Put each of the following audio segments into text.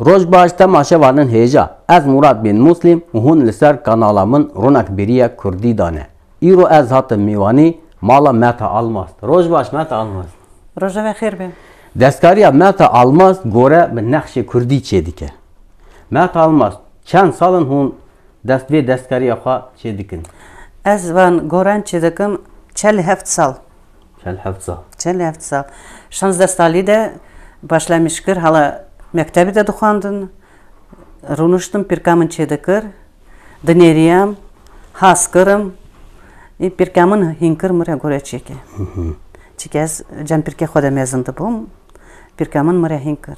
Rojbaş temaşevanın heja. Ez Murat bin Muslim hun liser kanalamın ronak biriye Kurdi dane. İro ez hatı mivani mala meta almaz. Rojbaş meta almaz. Roja ve xeyr be. Deskariya meta almaz gore be nakşi Kurdi çedike. Meta almaz. Çend salın hun dest ve deskariya xwa çedikin. Ez van goran çedikim 47 sal. Çel hafsa. 47 sal. 16 sali de başlamışkır. Hala mektebi de duxandın. Runuştum pirkamın çedikir. Dineriyam. Haskırım. Pirkamın hinkir mıra gore çeki. Çünkü ez can pirke xoda mezundu bum. Pirkamın mıra hinkir.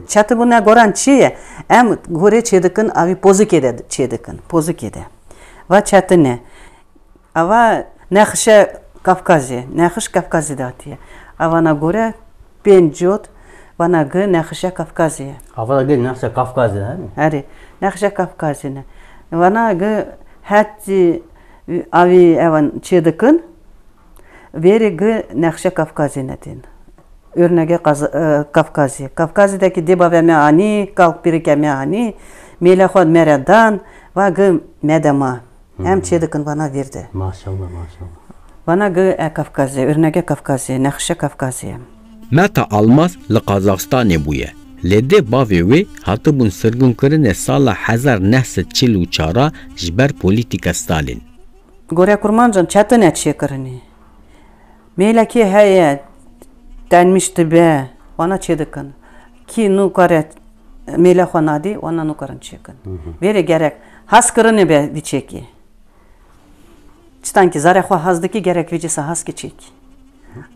Çatı buna goran çiye. Em gore çedikin avi pozuk ede çedikin. Pozuk ede. Va çatı ne? Ava nexşe Kafkazya. Nexş Kafkazya datiye. Avana gore penjot. Vana gı nexşe Kafkazya. Havada gel nexşe Kafkazya değil mi? Hadi. Nexşe Kafkazya ne? Vana gı hatti avi evan çedikin. Veri gı nexşe Kafkazya ne din. Örneğe Kafkazya. Kafkazya'daki deba ve meani, kalk birike meani, melexod meredan ve gı medema. Hem çedikin bana verdi. Maşallah maşallah. Bana gı Kafkazya, örneğe Kafkazya, nexşe Kafkazya. Meta Almaz li Kazakistanê bûye. Lê dê bavê wê hatibûn sirgûnkirinê sala 1944 ji ber polîtîka Stalin. Gore kurmancan çatı ne çekirini. Meleki heye denmişti be, ona çedikin. Ki nukaret melexonadi, ona nukarın çekin. Veri gerek, haskırını be di çeki. Çıtan ki zarexwa hazdaki gerek vicisi haski çeki.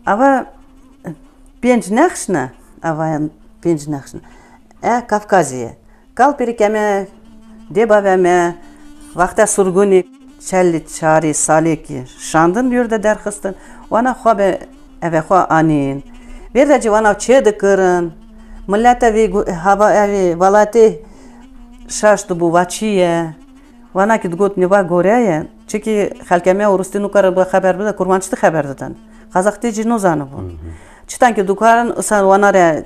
Ava penç nexşna, ava penç nexşna. Kafkazya. Kal pirikeme, debaveme, vakta surguni, çelli çari saliki. Şandın yurda derxistin. Ona xwa eve xwa anin. Verci vana çedikirin. Millete vi hava evi valati şaştı bu vaçiye. Vana ki dgot neva goreye. Çünkü halkeme urustinu karı bu haber bide kurmançtı haberden. Kazakti cino zanı bu. Çıtan ki dukarın ısan vana re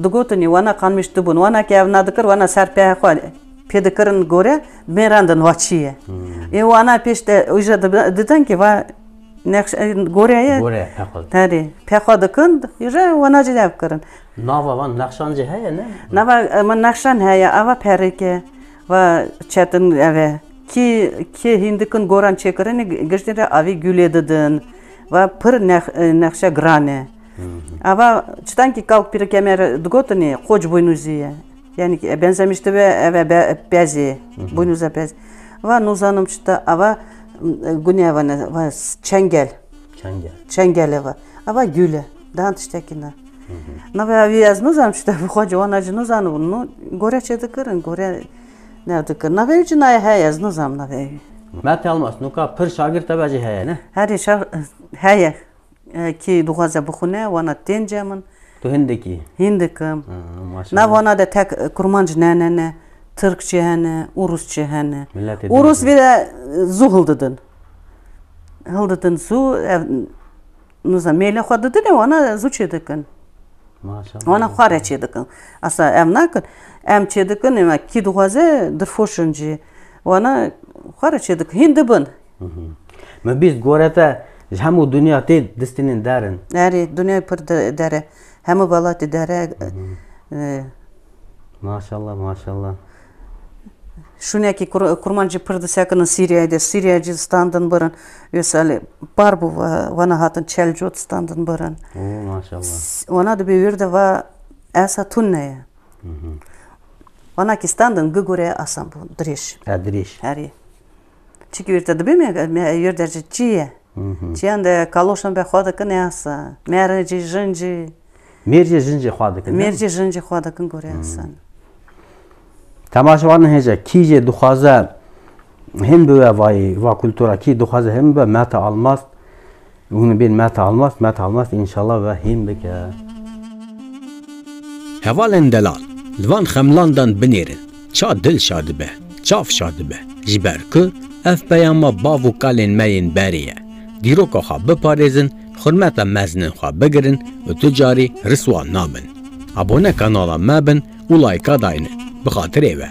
dugotuni vana kanmıştı bun. Vana ki evnadıkır vana serpeye xwa pedikirin gore merandın vaçiye. Vana peşte uca dedin ki va Goreye. Gore pekod. Tari. Pekodikın, yüce vanacı devkirin. Nava van nakşancı heye ne? Nava man nakşan heye, ava perike, va çetin eve. Ki hindikin goran çekirini, geçtere avi güledidin, va pır nakşa grane. Ava çıtan ki kalk pirikemer dugotini, koç boynuziye. Yani benzemişti ve eve bezi, boynuza bezi. Va nuzanım çıta, ava Güne var çengel. Çengel var. Ama güle. Daha tiştekine. Ne var viyaz nuzam işte bu hoca onacı nuzanı bunu gore çedikirin gore ne dikir. Ne var için ay hayaz nuzam ne var. Mete almaz. Nuka pır şagir tabacı heye ne? Her şey heye ki duhaza bukhune wana tencemin. Tu hindiki. Hindikim. Maşallah. Ne wana da tek kurmancı ne. Türkçe hene, Urusçe hene. Milleti Urus bir de zu hıldırdın. Hıldırdın zu, nuza meyle xodıdı ne ona zu çedikin. Maşallah. Ona xare çedikin. Asa em nakın, em çedikin ama ki duhaze dırfoşuncu. Ona xare çedikin. Hindi bın. Ma biz gorete hemu dünya te distinin derin. Eri dünya pır dere. Hemu balati dere. Maşallah maşallah. Şuna ki kurmancı pırdı sakının Suriye'de standın barın. Ösali par bu vana hatın çelcot standın barın. Maşallah. Ona da bir yerde va esa tunneye. Vana ki standın gıgure asan bu driş. Driş. Heri. Çünkü yerde de bir mi yerde çiye. Çiyende kaloşan be xoda ne asa. Merci jınci. Merci jınci xoda kın. Merci jınci xoda kın gore asan. Temaşavanın hece kiye duhaza hem böyle va kültüra ki duhaza hem böyle meta almaz. Bunu bir meta almaz inşallah ve hem beke. Hevalên delal, li van xemlandan binêrin, ça dil şa dibe, çav şa dibe, ji ber ku ev peyama bav û kalên me yên berê ye. Dîroka xwe biparêzin, xurmeta mezinên xwe bigirin û tu carî riswa nabin. Abone kanala me bin û layka dayne bi xatirê ve.